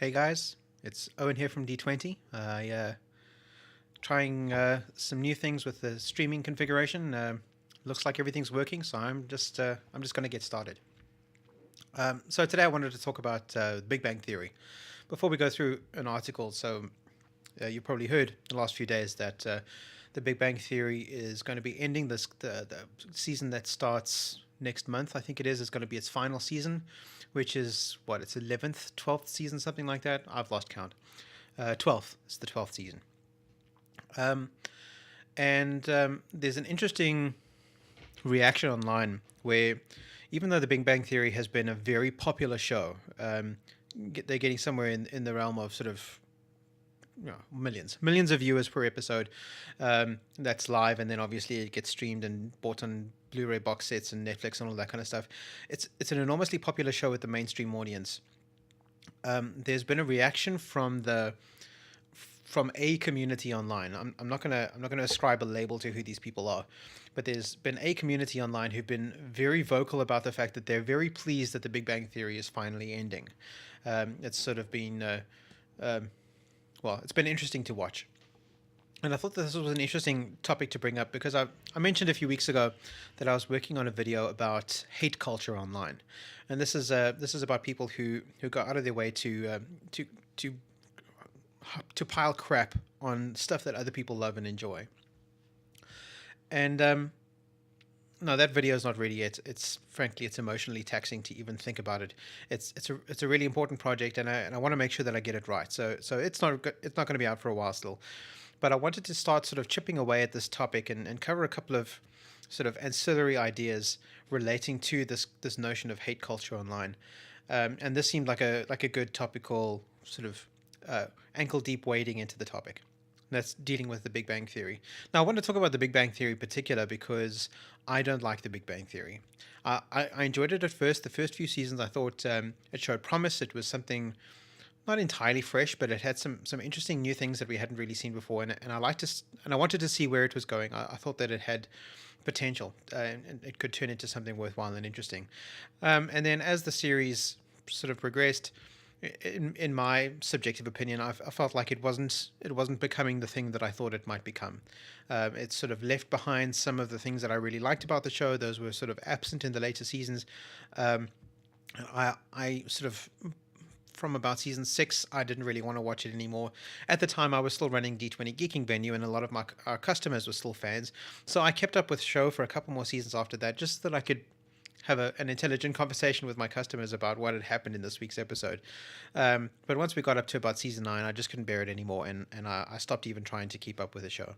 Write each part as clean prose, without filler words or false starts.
Hey guys, it's Owen here from D20. Trying some new things with the streaming configuration. Looks like everything's working, so I'm just going to get started. So today I wanted to talk about Big Bang Theory. Before we go through an article, you probably heard in the last few days that the Big Bang Theory is going to be ending the season that starts next month. I think it is. It's going to be its final season, which is what, its 11th, 12th season, something like that. I've lost count. 12th. It's the 12th season. Um, and there's an interesting reaction online where, even though The Big Bang Theory has been a very popular show, they're getting somewhere in the realm of sort of millions of viewers per episode. That's live, and then obviously it gets streamed and bought on Blu-ray box sets and Netflix and all that kind of stuff. It's an enormously popular show with the mainstream audience. There's been a reaction from a community online. I'm not gonna ascribe a label to who these people are, but there's been a community online who've been very vocal about the fact that they're very pleased that the Big Bang Theory is finally ending. It's sort of been it's been interesting to watch. And I thought this was an interesting topic to bring up because I mentioned a few weeks ago that I was working on a video about hate culture online, and this is about people who go out of their way to to to pile crap on stuff that other people love and enjoy. And no, that video is not ready yet. It's frankly, it's emotionally taxing to even think about it. It's a really important project, and I want to make sure that I get it right. So it's not going to be out for a while still, but I wanted to start sort of chipping away at this topic and cover a couple of sort of ancillary ideas relating to this notion of hate culture online. And this seemed like a good topical sort of ankle deep wading into the topic. That's dealing with the Big Bang Theory. Now, I want to talk about the Big Bang Theory in particular because I don't like the Big Bang Theory. I enjoyed it at first. The first few seasons, I thought it showed promise. It was something not entirely fresh, but it had some interesting new things that we hadn't really seen before, and I wanted to see where it was going. I thought that it had potential, and it could turn into something worthwhile and interesting. And then as the series sort of progressed, in my subjective opinion, I felt like it wasn't becoming the thing that I thought it might become. It sort of left behind some of the things that I really liked about the show. Those were sort of absent in the later seasons. I sort of, from about season 6, I didn't really want to watch it anymore. At the time, I was still running D20 Geeking Venue, and a lot of our customers were still fans. So I kept up with the show for a couple more seasons after that, just so that I could have an intelligent conversation with my customers about what had happened in this week's episode. But once we got up to about season 9, I just couldn't bear it anymore, and I stopped even trying to keep up with the show.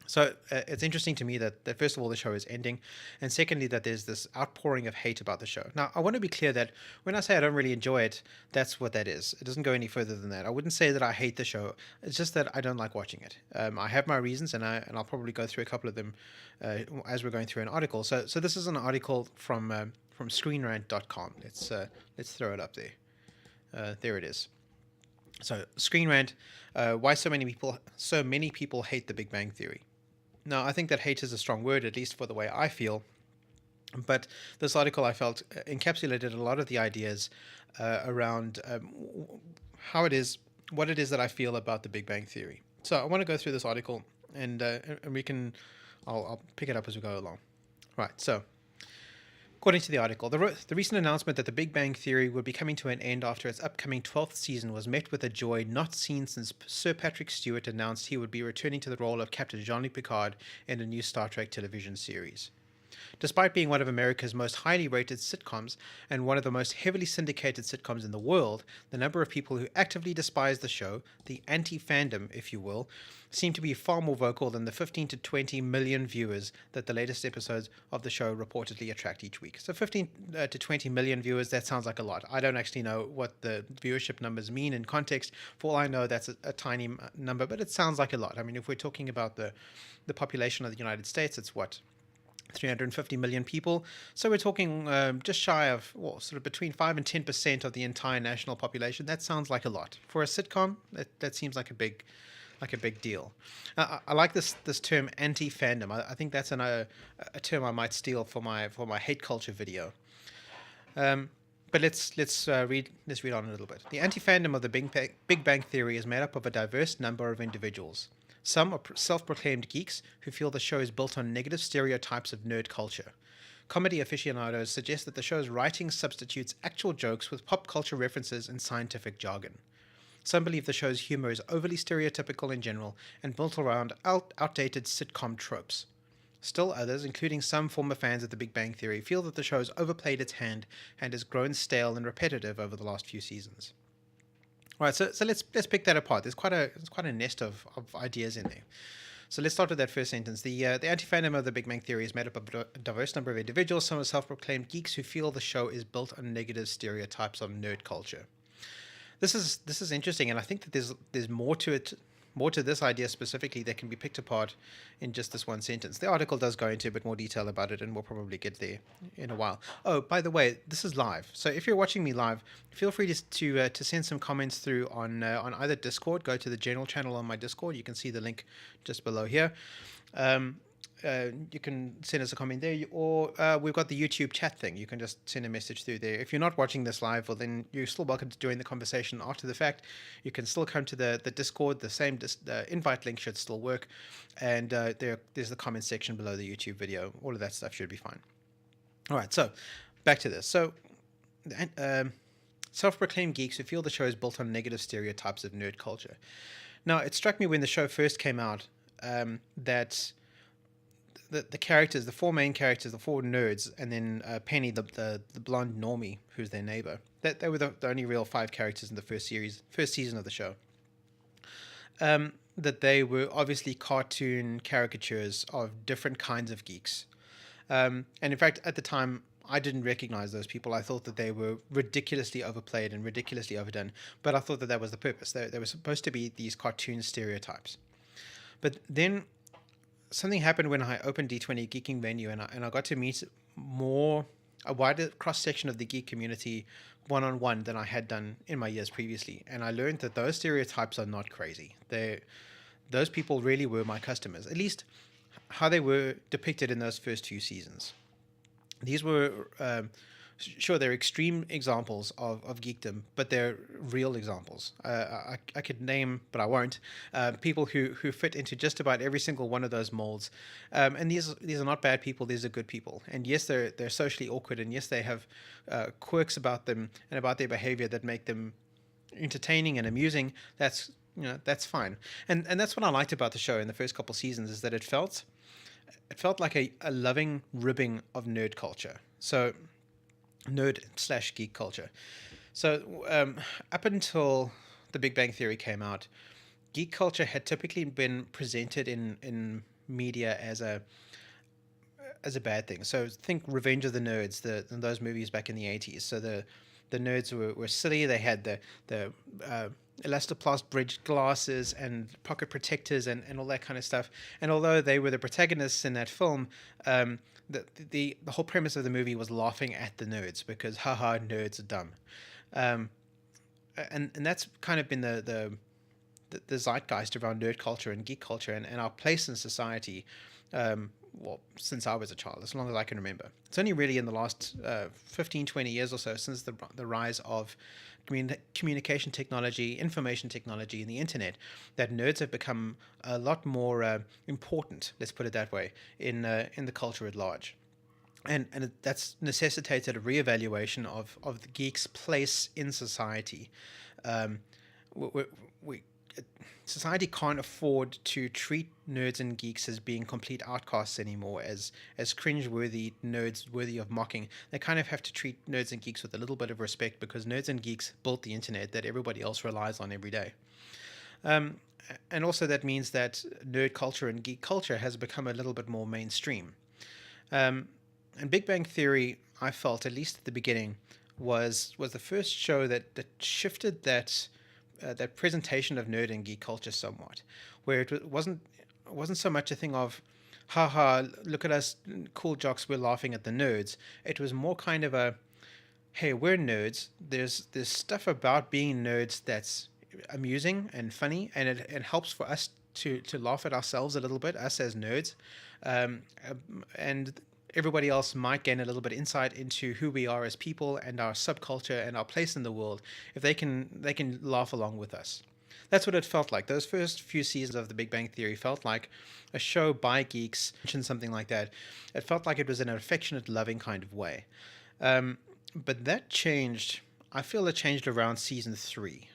So it's interesting to me that first of all, the show is ending, and secondly, that there's this outpouring of hate about the show. Now, I want to be clear that when I say I don't really enjoy it, that's what that is. It doesn't go any further than that. I wouldn't say that I hate the show. It's just that I don't like watching it. I have my reasons, and I'll probably go through a couple of them as we're going through an article. So this is an article from ScreenRant.com. Let's throw it up there. There it is. So Screen Rant, why so many people hate the Big Bang Theory. Now, I think that hate is a strong word, at least for the way I feel. But this article, I felt, encapsulated a lot of the ideas around what it is that I feel about the Big Bang Theory. So I want to go through this article, and I'll pick it up as we go along. Right. So, according to the article, the recent announcement that the Big Bang Theory would be coming to an end after its upcoming 12th season was met with a joy not seen since Sir Patrick Stewart announced he would be returning to the role of Captain Jean-Luc Picard in a new Star Trek television series. Despite being one of America's most highly rated sitcoms and one of the most heavily syndicated sitcoms in the world, the number of people who actively despise the show, the anti-fandom, if you will, seem to be far more vocal than the 15 to 20 million viewers that the latest episodes of the show reportedly attract each week. So 15 to 20 million viewers, that sounds like a lot. I don't actually know what the viewership numbers mean in context. For all I know, that's a tiny number, but it sounds like a lot. I mean, if we're talking about the population of the United States, it's what? 350 million people. So we're talking just shy of, sort of between 5 and 10% of the entire national population. That sounds like a lot. For a sitcom, that seems like a big deal. I like this term anti-fandom. I think that's a term I might steal for my hate culture video. But let's read on a little bit. The anti-fandom of the Big Bang Theory is made up of a diverse number of individuals. Some are self-proclaimed geeks who feel the show is built on negative stereotypes of nerd culture. Comedy aficionados suggest that the show's writing substitutes actual jokes with pop culture references and scientific jargon. Some believe the show's humor is overly stereotypical in general and built around outdated sitcom tropes. Still others, including some former fans of The Big Bang Theory, feel that the show has overplayed its hand and has grown stale and repetitive over the last few seasons. All right, so let's pick that apart. There's quite a nest of ideas in there. So let's start with that first sentence. The anti-fandom of The Big Bang Theory is made up of a diverse number of individuals. Some are self-proclaimed geeks who feel the show is built on negative stereotypes of nerd culture. This is interesting, and I think that there's more to it, more to this idea specifically that can be picked apart in just this one sentence. The article does go into a bit more detail about it, and we'll probably get there in a while. Oh, by the way, this is live, so if you're watching me live, feel free to send some comments through on either Discord. Go to the general channel on my Discord. You can see the link just below here. You can send us a comment there, or we've got the YouTube chat thing. You can just send a message through there. If you're not watching this live, well, then you're still welcome to join the conversation after the fact. You can still come to the Discord. The invite link should still work, and there's the comment section below the YouTube video. All of that stuff should be fine. All right, so back to this. So, self-proclaimed geeks who feel the show is built on negative stereotypes of nerd culture. Now, it struck me when the show first came out that the characters, the four main characters, the four nerds, and then Penny, the blonde normie, who's their neighbor. That they were the only real five characters in the first season of the show. That they were obviously cartoon caricatures of different kinds of geeks. And in fact, at the time, I didn't recognize those people. I thought that they were ridiculously overplayed and ridiculously overdone. But I thought that was the purpose. They were supposed to be these cartoon stereotypes. But then something happened when I opened D20 Geeking Venue, and I got to meet a wider cross section of the geek community one-on-one than I had done in my years previously. And I learned that those stereotypes are not crazy. Those people really were my customers, at least how they were depicted in those first few seasons. These were sure, they're extreme examples of geekdom, but they're real examples. I could name, but I won't, people who fit into just about every single one of those molds. And these are not bad people; these are good people. And yes, they're socially awkward, and yes, they have quirks about them and about their behavior that make them entertaining and amusing. That's fine. And that's what I liked about the show in the first couple seasons, is that it felt like a loving ribbing of nerd culture. So nerd/geek culture. So up until The Big Bang Theory came out, geek culture had typically been presented in media as a bad thing. So think Revenge of the Nerds, those movies back in the 80s. So the nerds were silly. They had the elastoplast bridge glasses and pocket protectors and all that kind of stuff. And although they were the protagonists in that film, the whole premise of the movie was laughing at the nerds because haha, nerds are dumb. And that's kind of been the zeitgeist around nerd culture and geek culture and our place in society. Since I was a child, as long as I can remember. It's only really in the last 15, 20 years or so, since the rise of communication technology, information technology, and the internet, that nerds have become a lot more important, let's put it that way, in the culture at large. And that's necessitated a reevaluation of the geek's place in society. Society can't afford to treat nerds and geeks as being complete outcasts anymore, as cringe-worthy nerds worthy of mocking. They kind of have to treat nerds and geeks with a little bit of respect, because nerds and geeks built the internet that everybody else relies on every day. And also that means that nerd culture and geek culture has become a little bit more mainstream. And Big Bang Theory, I felt, at least at the beginning, was the first show that shifted that presentation of nerd and geek culture somewhat, where it wasn't so much a thing of, haha, look at us cool jocks, we're laughing at the nerds. It was more kind of a, hey, we're nerds. There's stuff about being nerds that's amusing and funny, and it helps for us to laugh at ourselves a little bit, us as nerds, and everybody else might gain a little bit of insight into who we are as people and our subculture and our place in the world if they can laugh along with us. That's what it felt like. Those first few seasons of The Big Bang Theory felt like a show by geeks, mentioned something like that. It felt like it was in an affectionate, loving kind of way. Um, but that changed. I feel it changed around season 3.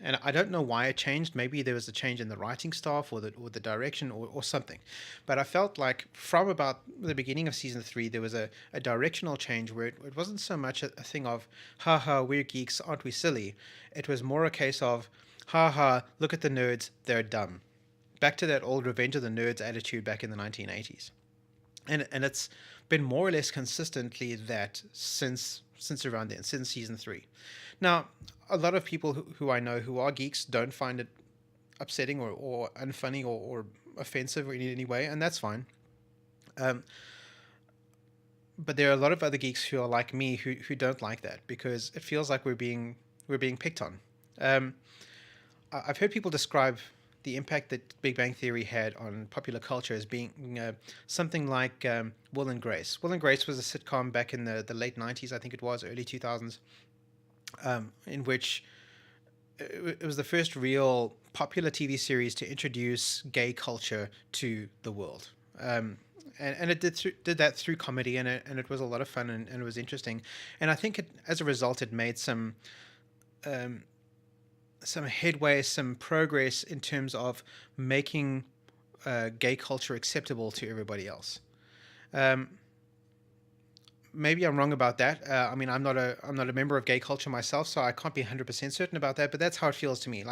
And I don't know why it changed. Maybe there was a change in the writing staff or the direction or something. But I felt like from about the beginning of season 3, there was a directional change where it wasn't so much a thing of, ha ha, we're geeks, aren't we silly? It was more a case of, ha ha, look at the nerds, they're dumb. Back to that old Revenge of the Nerds attitude back in the 1980s. And it's been more or less consistently that since around then, since season 3. Now, a lot of people who I know who are geeks don't find it upsetting or unfunny or offensive in any way, and that's fine. Um, but there are a lot of other geeks who are like me who don't like that because it feels like we're being picked on. Um, I've heard people describe the impact that Big Bang Theory had on popular culture as being something like Will and Grace. Will and Grace was a sitcom back in the late 90s, I think it was, early 2000s, in which it was the first real popular TV series to introduce gay culture to the world. And it did that through comedy, and it was a lot of fun, and it was interesting. And I think as a result, it made um, some headway, some progress in terms of making gay culture acceptable to everybody else. Um, Maybe I'm wrong about that. I mean, I'm not a member of gay culture myself, so I can't be 100% certain about that. But that's how it feels to me.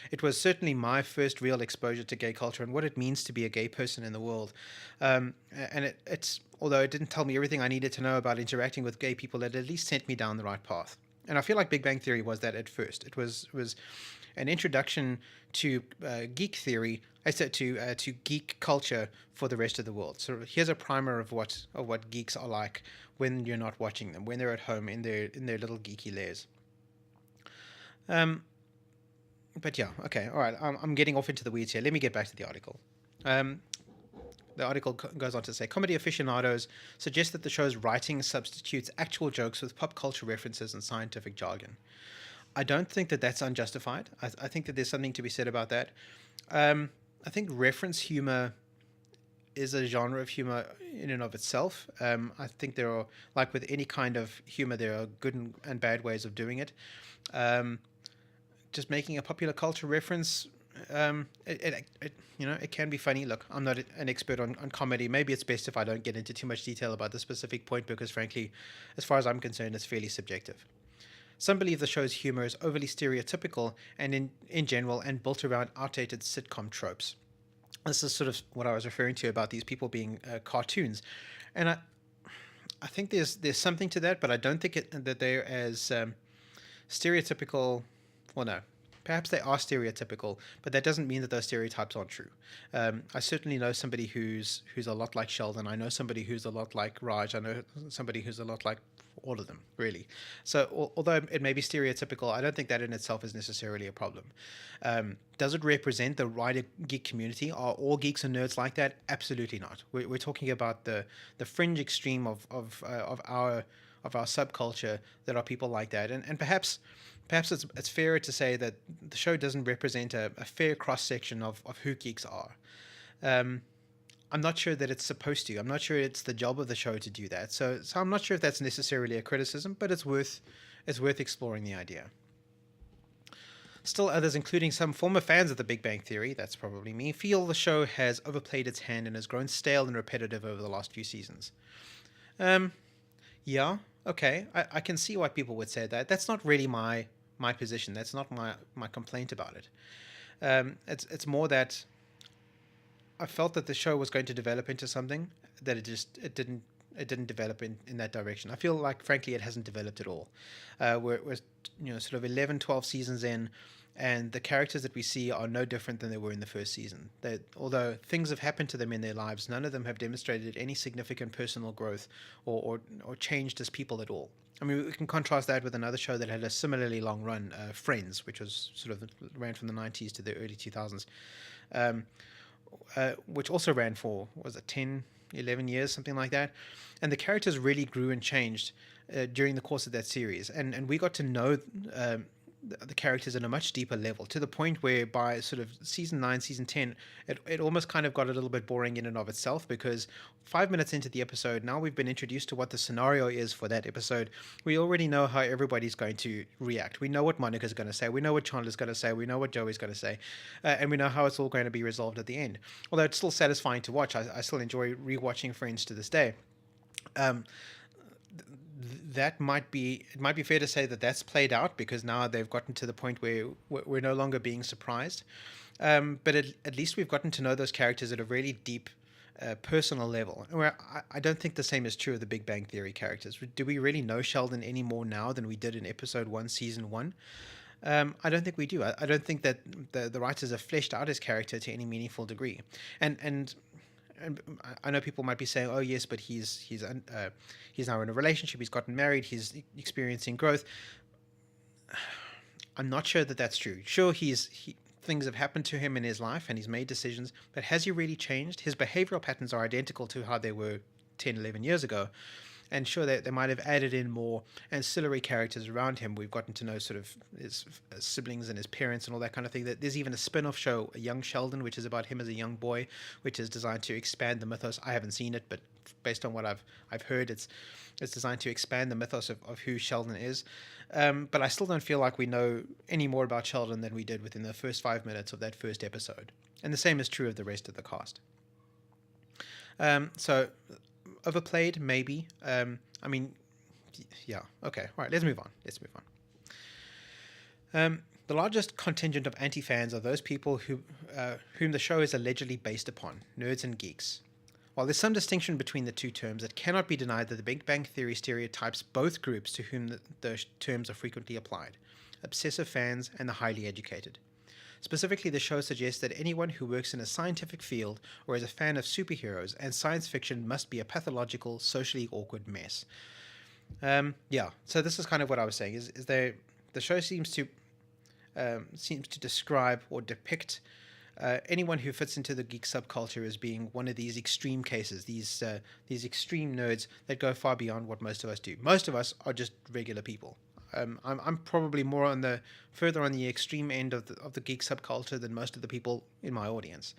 It was certainly my first real exposure to gay culture and what it means to be a gay person in the world. And it's although it didn't tell me everything I needed to know about interacting with gay people, it at least sent me down the right path. And I feel like Big Bang Theory was that at first. It was an introduction to geek theory. I said to geek culture for the rest of the world. So here's a primer of what geeks are like when you're not watching them, when they're at home in their little geeky lairs. Um, but yeah, okay, all right. I'm getting off into the weeds here. Let me get back to the article. Um, the article goes on to say comedy aficionados suggest that the show's writing substitutes actual jokes with pop culture references and scientific jargon. I don't think that that's unjustified. I think that there's something to be said about that. I think reference humor is a genre of humor in and of itself. I think there are, like with any kind of humor, there are good and bad ways of doing it. Um, just making a popular culture reference, it can be funny. Look, I'm not an expert on comedy. Maybe it's best if I don't get into too much detail about the specific point because, frankly, as far as I'm concerned, it's fairly subjective. Some believe the show's humor is overly stereotypical and in general and built around outdated sitcom tropes. This is sort of what I was referring to about these people being cartoons, and I think there's something to that, but I don't think that they're as stereotypical. Well, no, perhaps they are stereotypical, but that doesn't mean that those stereotypes aren't true. I certainly know somebody who's a lot like Sheldon. I know somebody who's a lot like Raj. I know somebody who's a lot like all of them, really. So, although it may be stereotypical, I don't think that in itself is necessarily a problem. Does it represent the wider geek community? Are all geeks and nerds like that? Absolutely not. We're talking about the fringe extreme of our subculture that are people like that, and perhaps it's fairer to say that the show doesn't represent a fair cross section of who geeks are. Um, I'm not sure that it's supposed to. I'm not sure it's the job of the show to do that. So I'm not sure if that's necessarily a criticism, but it's worth exploring the idea. Still others, including some former fans of The Big Bang Theory, that's probably me, feel the show has overplayed its hand and has grown stale and repetitive over the last few seasons. Um, yeah, okay, I can see why people would say that. That's not really my position. That's not my complaint about it. It's more that I felt that the show was going to develop into something that it didn't develop in that direction. I feel like frankly it hasn't developed at all. We're sort of 11, 12 seasons in, and the characters that we see are no different than they were in the first season. That although things have happened to them in their lives, none of them have demonstrated any significant personal growth or changed as people at all. I mean, we can contrast that with another show that had a similarly long run, Friends, which was sort of ran from the 90s to the early 2000s. Which also ran for, was it 10? 11 years, something like that. And the characters really grew and changed during the course of that series. And we got to know the characters at a much deeper level, to the point where by sort of season 9, season 10, it almost kind of got a little bit boring in and of itself, because 5 minutes into the episode, now we've been introduced to what the scenario is for that episode. We already know how everybody's going to react. We know what Monica's going to say. We know what Chandler's going to say. We know what Joey's going to say. And we know how it's all going to be resolved at the end. Although it's still satisfying to watch. I still enjoy rewatching Friends to this day. Um, that might be, it might be fair to say that that's played out, because now they've gotten to the point where we're no longer being surprised. But at least we've gotten to know those characters at a really deep personal level. Where I don't think the same is true of the Big Bang Theory characters. Do we really know Sheldon any more now than we did in episode 1, season 1? I don't think we do. I don't think that the writers have fleshed out his character to any meaningful degree. And I know people might be saying, "Oh yes, but he's now in a relationship. He's gotten married. He's experiencing growth." I'm not sure that that's true. Sure, things have happened to him in his life, and he's made decisions. But has he really changed? His behavioral patterns are identical to how they were 10, 11 years ago. And sure, they might have added in more ancillary characters around him. We've gotten to know sort of his siblings and his parents and all that kind of thing. There's even a spin-off show, A Young Sheldon, which is about him as a young boy, which is designed to expand the mythos. I haven't seen it, but based on what I've heard, it's designed to expand the mythos of who Sheldon is. But I still don't feel like we know any more about Sheldon than we did within the first 5 minutes of that first episode. And the same is true of the rest of the cast. So overplayed, maybe. I mean, yeah. Okay. All right. Let's move on. The largest contingent of anti-fans are those people whom the show is allegedly based upon, nerds and geeks. While there's some distinction between the two terms, it cannot be denied that the Big Bang Theory stereotypes both groups to whom the terms are frequently applied: obsessive fans and the highly educated. Specifically, the show suggests that anyone who works in a scientific field or is a fan of superheroes and science fiction must be a pathological, socially awkward mess. Yeah, so this is kind of what I was saying. The show seems to describe or depict anyone who fits into the geek subculture as being one of these extreme cases, these extreme nerds that go far beyond what most of us do. Most of us are just regular people. I'm probably more further on the extreme end of the geek subculture than most of the people in my audience.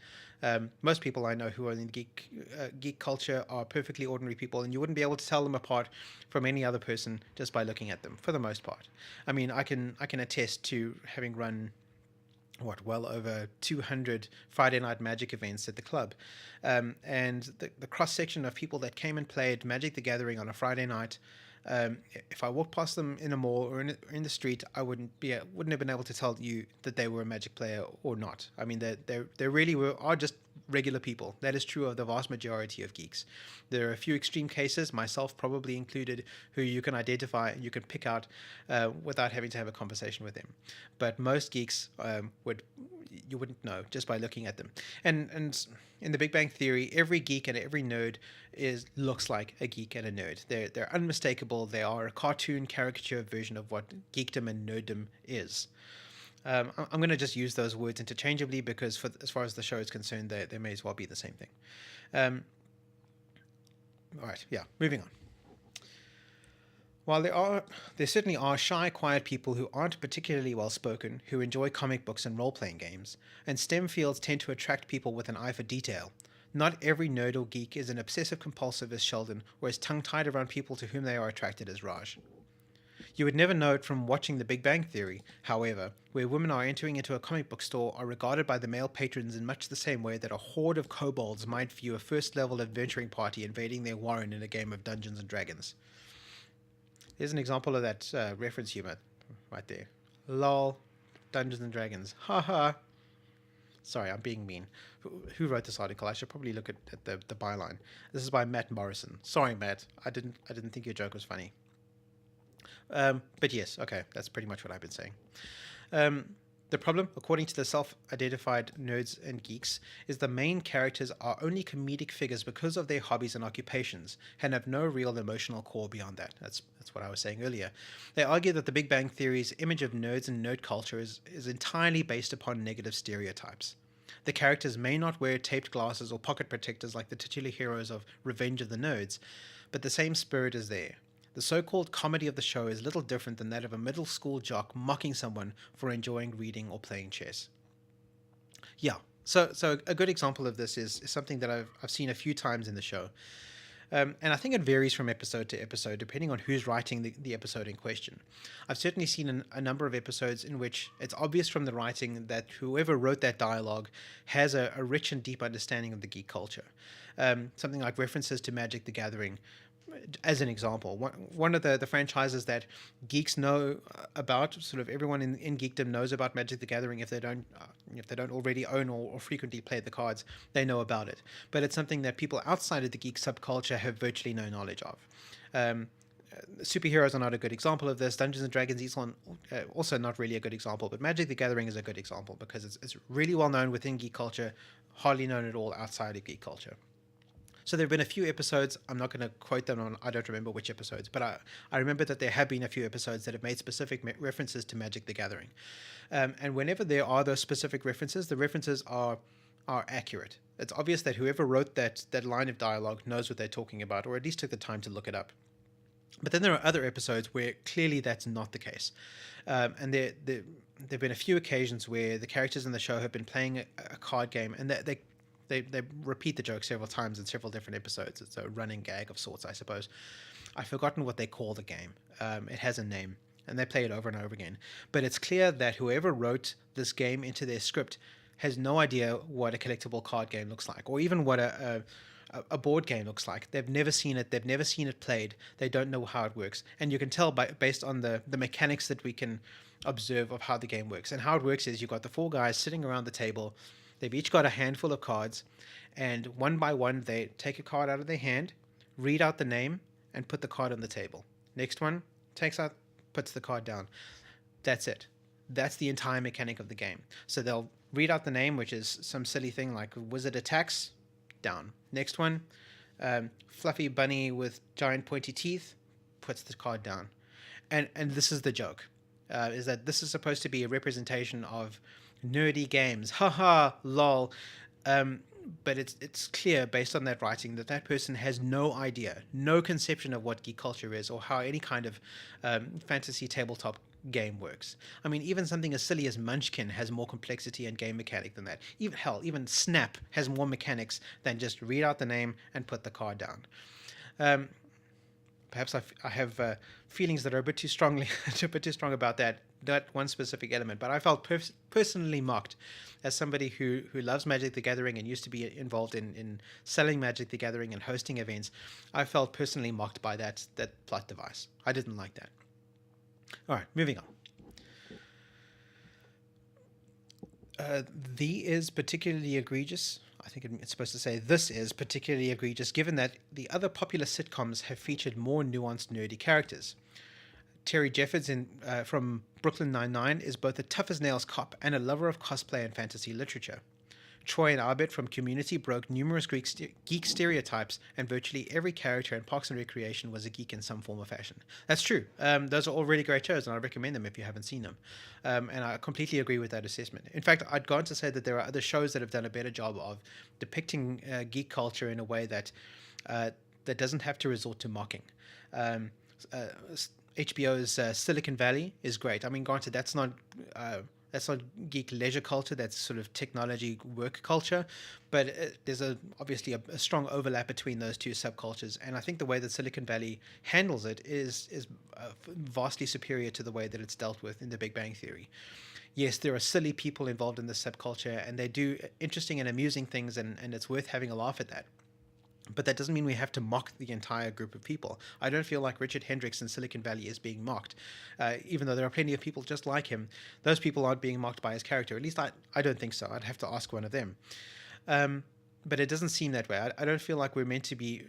Most people I know who are in geek culture are perfectly ordinary people, and you wouldn't be able to tell them apart from any other person just by looking at them, for the most part. I mean, I can attest to having run well over 200 Friday Night Magic events at the club, and the cross section of people that came and played Magic the Gathering on a Friday night. If I walked past them in a mall or in the street, I wouldn't have been able to tell you that they were a Magic player or not. I mean, they really are just regular people. That is true of the vast majority of geeks. There are a few extreme cases, myself probably included, who you can identify and you can pick out without having to have a conversation with them. But most geeks you wouldn't know just by looking at them. And in the Big Bang Theory, every geek and every nerd looks like a geek and a nerd. They're unmistakable. They are a cartoon caricature version of what geekdom and nerddom is. I'm going to just use those words interchangeably because as far as the show is concerned, they may as well be the same thing. All right, yeah, moving on. While there certainly are shy, quiet people who aren't particularly well-spoken, who enjoy comic books and role-playing games, and STEM fields tend to attract people with an eye for detail, not every nerd or geek is an obsessive-compulsive as Sheldon or as tongue-tied around people to whom they are attracted as Raj. You would never know it from watching The Big Bang Theory, however, where women are entering into a comic book store are regarded by the male patrons in much the same way that a horde of kobolds might view a first-level adventuring party invading their warren in a game of Dungeons and Dragons. There's an example of that reference humor right there. Lol, Dungeons and Dragons. Haha. Sorry, I'm being mean. Who wrote this article? I should probably look at the byline. This is by Matt Morrison. Sorry, Matt. I didn't think your joke was funny. But yes, okay, that's pretty much what I've been saying. The problem, according to the self-identified nerds and geeks, is the main characters are only comedic figures because of their hobbies and occupations, and have no real emotional core beyond that. That's what I was saying earlier. They argue that the Big Bang Theory's image of nerds and nerd culture is entirely based upon negative stereotypes. The characters may not wear taped glasses or pocket protectors like the titular heroes of Revenge of the Nerds, but the same spirit is there. The so called comedy of the show is little different than that of a middle school jock mocking someone for enjoying reading or playing chess. Yeah, so a good example of this is something that I've seen a few times in the show. And I think it varies from episode to episode depending on who's writing the episode in question. I've certainly seen a number of episodes in which it's obvious from the writing that whoever wrote that dialogue has a rich and deep understanding of the geek culture. Something like references to Magic the Gathering, as an example. One of the franchises that geeks know about, sort of everyone in geekdom knows about Magic the Gathering. If they don't already own or frequently play the cards, they know about it. But it's something that people outside of the geek subculture have virtually no knowledge of. Superheroes are not a good example of this. Dungeons and Dragons is also not really a good example, but Magic the Gathering is a good example because it's really well known within geek culture, hardly known at all outside of geek culture. So there have been a few episodes, I'm not going to quote them on, I don't remember which episodes, but I remember that there have been a few episodes that have made specific references to Magic the Gathering. And whenever there are those specific references, the references are accurate. It's obvious that whoever wrote that line of dialogue knows what they're talking about, or at least took the time to look it up. But then there are other episodes where clearly that's not the case. And there have been a few occasions where the characters in the show have been playing a card game, and they repeat the joke several times in several different episodes. It's a running gag of sorts, I suppose. I've forgotten what they call the game. It has a name, and they play it over and over again. But it's clear that whoever wrote this game into their script has no idea what a collectible card game looks like, or even what a board game looks like. They've never seen it. They've never seen it played. They don't know how it works. And you can tell based on the mechanics that we can observe of how the game works. And how it works is you've got the four guys sitting around the table. They've each got a handful of cards, and one by one they take a card out of their hand, read out the name, and put the card on the table. Next one takes out, puts the card down. That's it. That's the entire mechanic of the game. So they'll read out the name, which is some silly thing like Wizard Attacks, down. Next one, Fluffy Bunny with giant pointy teeth, puts the card down. And this is the joke, is that this is supposed to be a representation of nerdy games, haha, lol. But it's clear based on that writing that person has no idea, no conception of what geek culture is or how any kind of fantasy tabletop game works. I mean, even something as silly as Munchkin has more complexity and game mechanic than that. Even Snap has more mechanics than just read out the name and put the card down. Perhaps I have feelings that are a bit too strong about that one specific element. But I felt personally mocked as somebody who loves Magic the Gathering and used to be involved in selling Magic the Gathering and hosting events. I felt personally mocked by that plot device. I didn't like that. All right, moving on. The is particularly egregious. I think it's supposed to say this is particularly egregious given that the other popular sitcoms have featured more nuanced, nerdy characters. Terry Jeffords from Brooklyn Nine-Nine is both a tough-as-nails cop and a lover of cosplay and fantasy literature. Troy and Arbit from Community broke numerous geek stereotypes, and virtually every character in Parks and Recreation was a geek in some form or fashion. That's true. Those are all really great shows, and I recommend them if you haven't seen them. And I completely agree with that assessment. In fact, I'd go on to say that there are other shows that have done a better job of depicting geek culture in a way that doesn't have to resort to mocking. HBO's Silicon Valley is great. I mean, granted, that's not geek leisure culture, that's sort of technology work culture, but there's obviously a strong overlap between those two subcultures, and I think the way that Silicon Valley handles it is vastly superior to the way that it's dealt with in The Big Bang Theory. Yes, there are silly people involved in this subculture, and they do interesting and amusing things, and it's worth having a laugh at that. But that doesn't mean we have to mock the entire group of people. I don't feel like Richard Hendricks in Silicon Valley is being mocked. Even though there are plenty of people just like him, those people aren't being mocked by his character. At least I don't think so. I'd have to ask one of them. But it doesn't seem that way. I don't feel like we're meant to be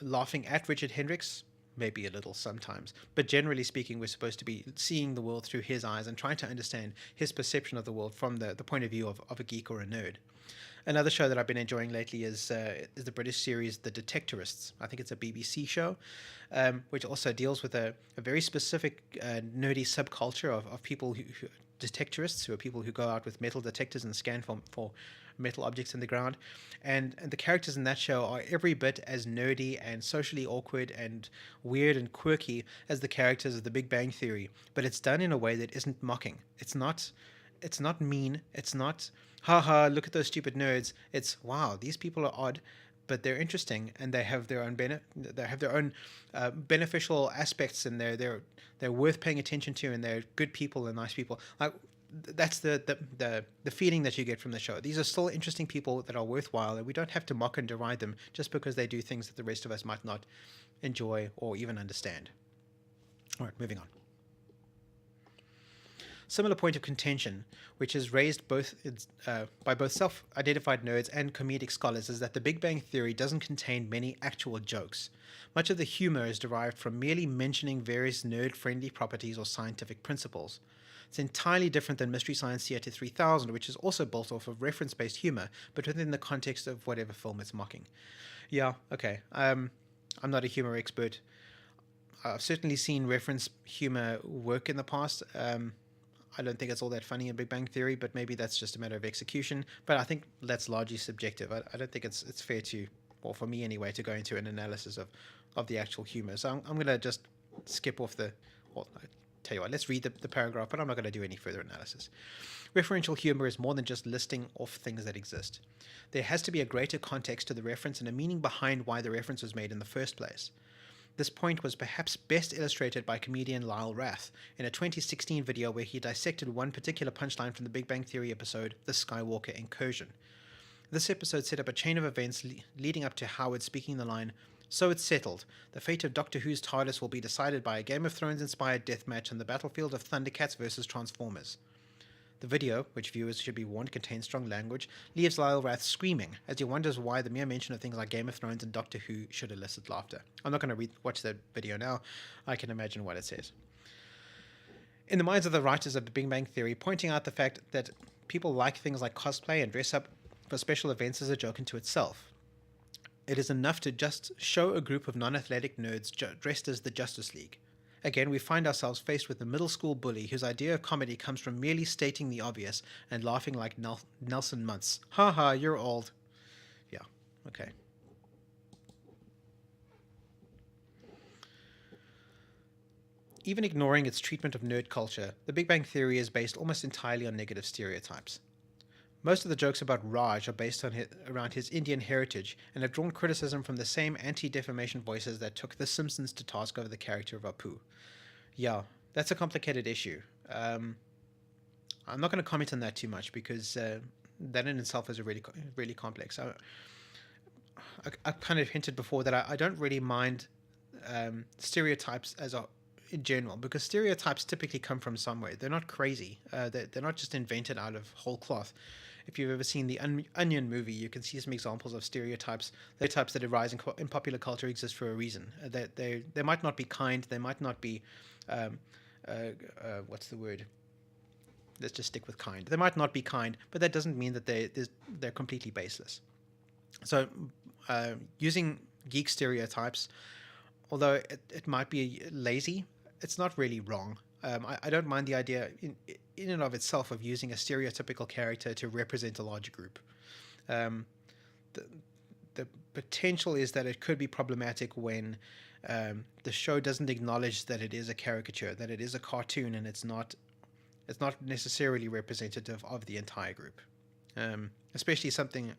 laughing at Richard Hendricks. Maybe a little sometimes. But generally speaking, we're supposed to be seeing the world through his eyes and trying to understand his perception of the world from the point of view of a geek or a nerd. Another show that I've been enjoying lately is the British series The Detectorists. I think it's a BBC show, which also deals with a very specific nerdy subculture of people detectorists, who are people who go out with metal detectors and scan for metal objects in the ground. And the characters in that show are every bit as nerdy and socially awkward and weird and quirky as the characters of The Big Bang Theory, but it's done in a way that isn't mocking. It's not mean. It's not, haha, look at those stupid nerds. It's, wow, these people are odd, but they're interesting, and they have their own beneficial aspects, and they're worth paying attention to, and they're good people and nice people. Like, that's the feeling that you get from the show. These are still interesting people that are worthwhile, and we don't have to mock and deride them just because they do things that the rest of us might not enjoy or even understand. All right, moving on. Similar point of contention, which is raised by both self-identified nerds and comedic scholars, is that The Big Bang Theory doesn't contain many actual jokes. Much of the humor is derived from merely mentioning various nerd-friendly properties or scientific principles. It's entirely different than Mystery Science Theater 3000, which is also built off of reference-based humor, but within the context of whatever film it's mocking. Yeah, okay. I'm not a humor expert. I've certainly seen reference humor work in the past. I don't think it's all that funny in Big Bang Theory, but maybe that's just a matter of execution. But I think that's largely subjective. I don't think it's fair to, or for me anyway, to go into an analysis of the actual humor. So I'm going to just skip off well, I tell you what, let's read the paragraph, but I'm not going to do any further analysis. Referential humor is more than just listing off things that exist. There has to be a greater context to the reference and a meaning behind why the reference was made in the first place. This point was perhaps best illustrated by comedian Lyle Rath in a 2016 video where he dissected one particular punchline from the Big Bang Theory episode, The Skywalker Incursion. This episode set up a chain of events leading up to Howard speaking the line, "So it's settled. The fate of Doctor Who's TARDIS will be decided by a Game of Thrones-inspired deathmatch on the battlefield of Thundercats versus Transformers." The video, which viewers should be warned contains strong language, leaves Lyle Rath screaming as he wonders why the mere mention of things like Game of Thrones and Doctor Who should elicit laughter. I'm not going to watch that video now. I can imagine what it says. In the minds of the writers of The Big Bang Theory, pointing out the fact that people like things like cosplay and dress up for special events is a joke unto itself. It is enough to just show a group of non-athletic nerds dressed as the Justice League. Again, we find ourselves faced with a middle school bully whose idea of comedy comes from merely stating the obvious and laughing like Nelson Muntz. Ha ha, you're old. Yeah, okay. Even ignoring its treatment of nerd culture, The Big Bang Theory is based almost entirely on negative stereotypes. Most of the jokes about Raj are based around his Indian heritage and have drawn criticism from the same anti-defamation voices that took The Simpsons to task over the character of Apu. Yeah, that's a complicated issue. I'm not going to comment on that too much because that in itself is really complex. I kind of hinted before that I don't really mind stereotypes in general, because stereotypes typically come from somewhere. They're not crazy. They're not just invented out of whole cloth. If you've ever seen the Onion movie, you can see some examples of stereotypes. The types that arise in popular culture exist for a reason. They might not be kind. They might not be, what's the word? Let's just stick with kind. They might not be kind, but that doesn't mean that they're completely baseless. So using geek stereotypes, although it might be lazy, it's not really wrong. I don't mind the idea in and of itself of using a stereotypical character to represent a larger group. The potential is that it could be problematic when the show doesn't acknowledge that it is a caricature, that it is a cartoon, and it's not necessarily representative of the entire group. Especially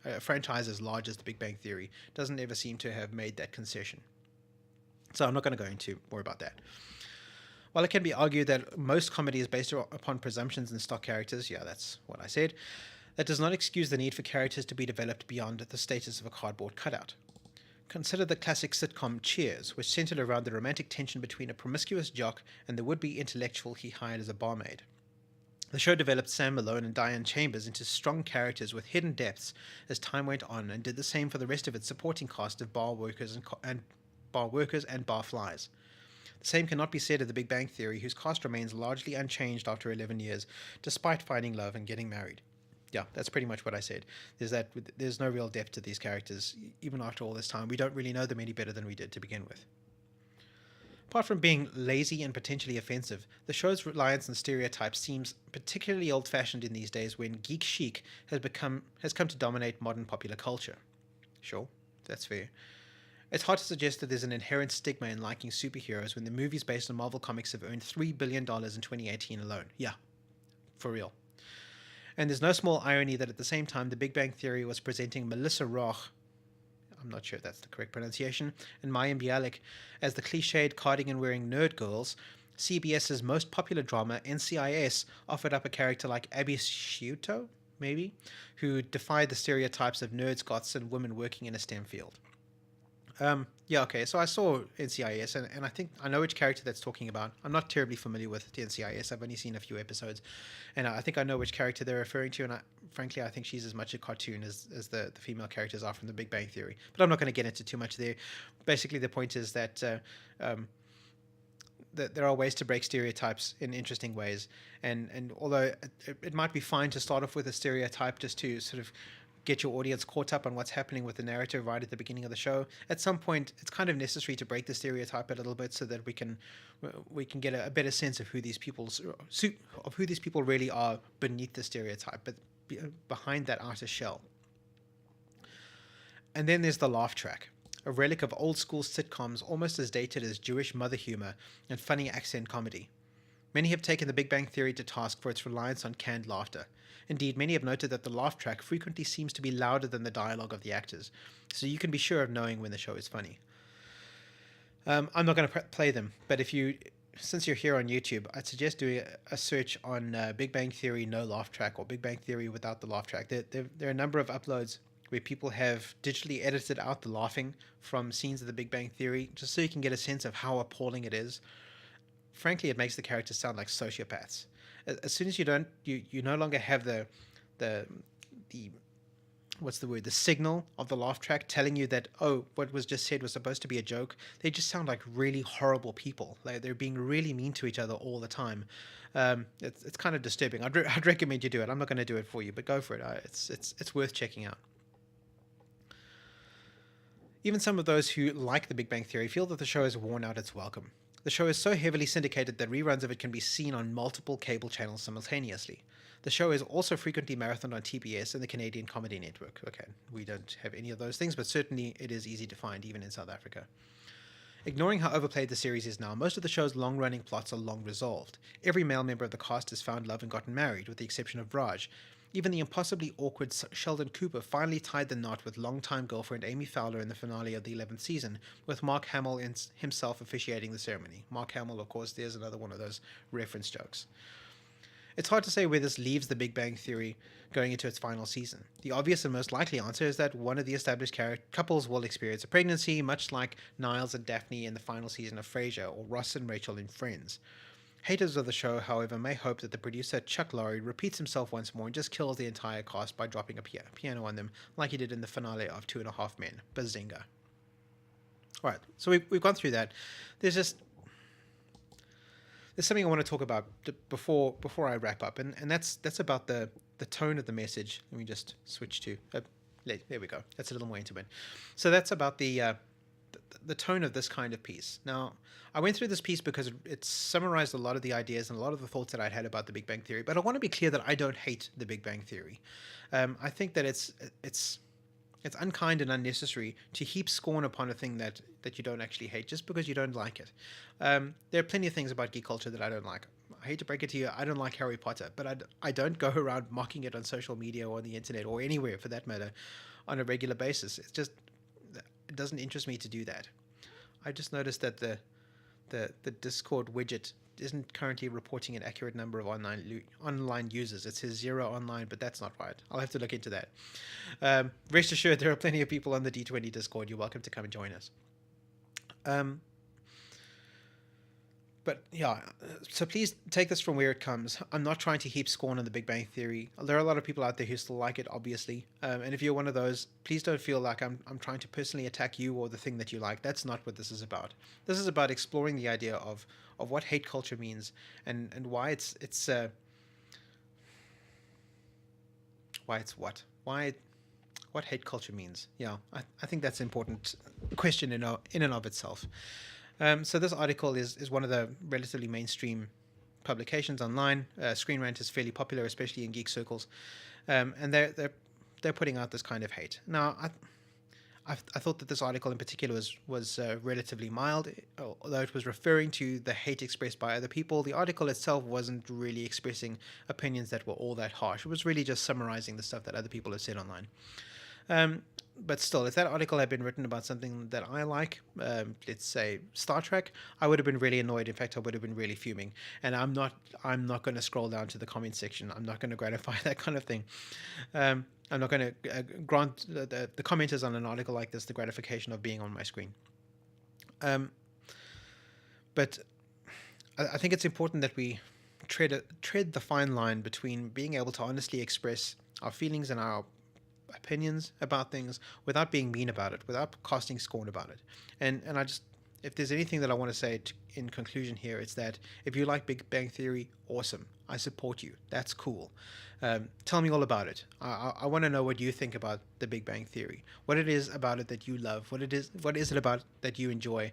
a franchise as large as The Big Bang Theory doesn't ever seem to have made that concession. So I'm not going to go into more about that. While it can be argued that most comedy is based upon presumptions and stock characters, yeah, that's what I said, that does not excuse the need for characters to be developed beyond the status of a cardboard cutout. Consider the classic sitcom Cheers, which centered around the romantic tension between a promiscuous jock and the would-be intellectual he hired as a barmaid. The show developed Sam Malone and Diane Chambers into strong characters with hidden depths as time went on, and did the same for the rest of its supporting cast of bar workers and barflies. The same cannot be said of The Big Bang Theory, whose cast remains largely unchanged after 11 years, despite finding love and getting married. Yeah, that's pretty much what I said. There's no real depth to these characters, even after all this time. We don't really know them any better than we did to begin with. Apart from being lazy and potentially offensive, the show's reliance on stereotypes seems particularly old-fashioned in these days when geek chic has come to dominate modern popular culture. Sure, that's fair. It's hard to suggest that there's an inherent stigma in liking superheroes when the movies based on Marvel Comics have earned $3 billion in 2018 alone. Yeah, for real. And there's no small irony that at the same time, The Big Bang Theory was presenting Melissa Roch, I'm not sure if that's the correct pronunciation, and Mayim Bialik as the cliched cardigan wearing nerd girls. CBS's most popular drama, NCIS, offered up a character like Abby Sciuto, maybe, who defied the stereotypes of nerds, goths, and women working in a STEM field. Yeah, okay. So I saw NCIS, and I think I know which character that's talking about. I'm not terribly familiar with the NCIS. I've only seen a few episodes, and I think I know which character they're referring to. And frankly, I think she's as much a cartoon as the female characters are from The Big Bang Theory. But I'm not going to get into too much there. Basically, the point is that that there are ways to break stereotypes in interesting ways, and although it might be fine to start off with a stereotype just to sort of get your audience caught up on what's happening with the narrative right at the beginning of the show, at some point it's kind of necessary to break the stereotype a little bit so that we can get a better sense of who these people really are beneath the stereotype, but behind that outer shell. And then there's the laugh track, a relic of old school sitcoms almost as dated as Jewish mother humor and funny accent comedy. Many have taken The Big Bang Theory to task for its reliance on canned laughter. Indeed, many have noted that the laugh track frequently seems to be louder than the dialogue of the actors, so you can be sure of knowing when the show is funny. I'm not going to play them, but since you're here on YouTube, I'd suggest doing a search on Big Bang Theory no laugh track or Big Bang Theory without the laugh track. There are a number of uploads where people have digitally edited out the laughing from scenes of The Big Bang Theory, just so you can get a sense of how appalling it is. Frankly, it makes the characters sound like sociopaths. As soon as you no longer have the what's the word, the signal of the laugh track telling you that, oh, what was just said was supposed to be a joke. They just sound like really horrible people. Like they're being really mean to each other all the time. It's kind of disturbing. I'd recommend you do it. I'm not going to do it for you, but go for it. It's worth checking out. Even some of those who like The Big Bang Theory feel that the show has worn out its welcome. The show is so heavily syndicated that reruns of it can be seen on multiple cable channels simultaneously. The show is also frequently marathoned on TBS and the Canadian Comedy Network. Okay, we don't have any of those things, but certainly it is easy to find, even in South Africa. Ignoring how overplayed the series is now, most of the show's long-running plots are long resolved. Every male member of the cast has found love and gotten married, with the exception of Raj. Even the impossibly awkward Sheldon Cooper finally tied the knot with longtime girlfriend Amy Fowler in the finale of the 11th season, with Mark Hamill himself officiating the ceremony. Mark Hamill, of course, there's another one of those reference jokes. It's hard to say where this leaves The Big Bang Theory going into its final season. The obvious and most likely answer is that one of the established couples will experience a pregnancy, much like Niles and Daphne in the final season of Frasier, or Ross and Rachel in Friends. Haters of the show, however, may hope that the producer Chuck Lorre repeats himself once more and just kills the entire cast by dropping a piano on them, like he did in the finale of 2.5 Men. Bazinga. Alright, so we've gone through that. There's something I want to talk about before I wrap up, and that's about the tone of the message. Let me just switch to... there we go. That's a little more intimate. So that's about the tone of this kind of piece. Now, I went through this piece because it summarized a lot of the ideas and a lot of the thoughts that I'd had about the Big Bang Theory, but I want to be clear that I don't hate the Big Bang Theory. I think that it's unkind and unnecessary to heap scorn upon a thing that you don't actually hate just because you don't like it. There are plenty of things about geek culture that I don't like. I hate to break it to you, I don't like Harry Potter, but I don't go around mocking it on social media or on the internet or anywhere for that matter on a regular basis. It doesn't interest me to do that. I just noticed that the Discord widget isn't currently reporting an accurate number of online users. It says 0 online, but that's not right. I'll have to look into that. Rest assured, there are plenty of people on the D20 Discord. You're welcome to come and join us. But yeah, so please take this from where it comes. I'm not trying to heap scorn on the Big Bang Theory. There are a lot of people out there who still like it, obviously. And if you're one of those, please don't feel like I'm trying to personally attack you or the thing that you like. That's not what this is about. This is about exploring the idea of what hate culture means and why it's what hate culture means. Yeah, I think that's an important question in and of itself. So this article is one of the relatively mainstream publications online. Screen Rant is fairly popular, especially in geek circles, and they're putting out this kind of hate. Now, I thought that this article in particular was relatively mild, although it was referring to the hate expressed by other people. The article itself wasn't really expressing opinions that were all that harsh. It was really just summarizing the stuff that other people have said online. Um, but still, if that article had been written about something that I like, let's say Star Trek, I would have been really annoyed. In fact, I would have been really fuming. And I'm not going to scroll down to the comment section. I'm not going to gratify that kind of thing. I'm not going to grant the commenters on an article like this the gratification of being on my screen. Um, but I think it's important that we tread the fine line between being able to honestly express our feelings and our opinions about things without being mean about it, without casting scorn about it. And I just, if there's anything that I want to say in conclusion here, it's that if you like Big Bang Theory, awesome. I support you. That's cool. Tell me all about it. I want to know what you think about the Big Bang Theory. What it is about it that you love. What is it about it that you enjoy?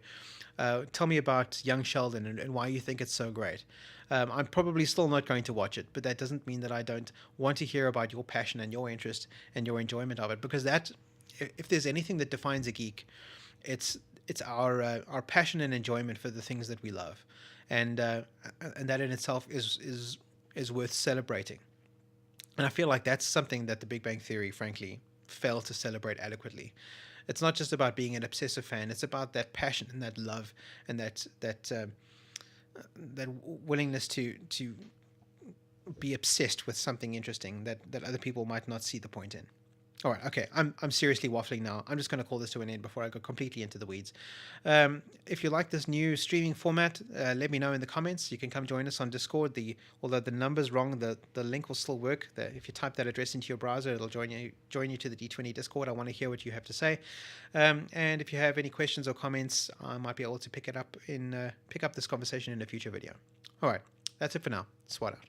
Tell me about Young Sheldon and why you think it's so great. I'm probably still not going to watch it, but that doesn't mean that I don't want to hear about your passion and your interest and your enjoyment of it. Because that, if there's anything that defines a geek, it's our passion and enjoyment for the things that we love, and that in itself is worth celebrating. And I feel like that's something that the Big Bang Theory, frankly, failed to celebrate adequately. It's not just about being an obsessive fan; it's about that passion and that love and that willingness to be obsessed with something interesting that other people might not see the point in. All right, okay. I'm seriously waffling now. I'm just going to call this to an end before I go completely into the weeds. If you like this new streaming format, let me know in the comments. You can come join us on Discord. Although the number's wrong, the link will still work. If you type that address into your browser, it'll join you to the D20 Discord. I want to hear what you have to say. And if you have any questions or comments, I might be able to pick up this conversation in a future video. All right, that's it for now. Swat out.